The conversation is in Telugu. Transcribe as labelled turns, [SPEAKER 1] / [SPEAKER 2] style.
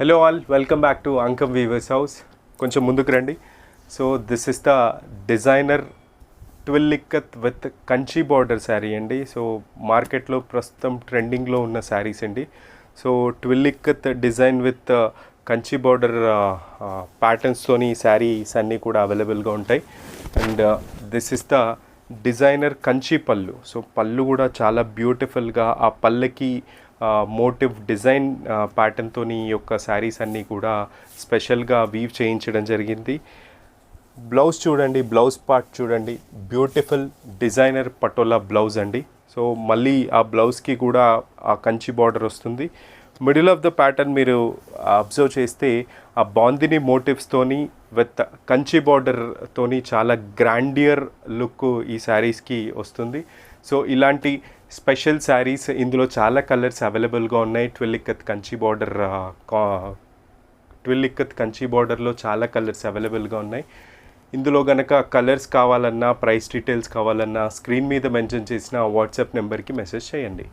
[SPEAKER 1] Hello all, welcome back to Ankam Weavers House. కొంచెం ముందుకు రండి. So this is the designer twill ikat with Kanchi border sari అండి. సో మార్కెట్లో ప్రస్తుతం ట్రెండింగ్లో ఉన్న శారీస్ అండి. So twill ikat design with Kanchi border ప్యాటర్న్స్తోని శారీస్ అన్నీ కూడా అవైలబుల్గా ఉంటాయి. And this is the designer Kanchi pallu. So పళ్ళు కూడా చాలా బ్యూటిఫుల్గా ఆ పళ్ళకి మోటివ్ డిజైన్ ప్యాటర్న్తో ఈ యొక్క శారీస్ అన్నీ కూడా స్పెషల్గా వీవ్ చేయించడం జరిగింది. బ్లౌజ్ చూడండి, బ్లౌజ్ పార్ట్ చూడండి, బ్యూటిఫుల్ డిజైనర్ పటోలా బ్లౌజ్ అండి. సో మళ్ళీ ఆ బ్లౌజ్కి కూడా ఆ కంచి బార్డర్ వస్తుంది. మిడిల్ ఆఫ్ ద ప్యాటర్న్ మీరు అబ్జర్వ్ చేస్తే ఆ బాందిని మోటివ్స్తోని విత్ కంచి బార్డర్తోని చాలా గ్రాండియర్ లుక్ ఈ శారీస్కి వస్తుంది. సో ఇలాంటి స్పెషల్ శారీస్ ఇందులో చాలా కలర్స్ అవైలబుల్గా ఉన్నాయి. ట్విల్ ఇక్కత్ కంచి బార్డర్లో చాలా కలర్స్ అవైలబుల్గా ఉన్నాయి. ఇందులో గనక కలర్స్ కావాలన్నా, ప్రైస్ డీటెయిల్స్ కావాలన్నా స్క్రీన్ మీద మెన్షన్ చేసిన వాట్సాప్ నెంబర్కి మెసేజ్ చేయండి.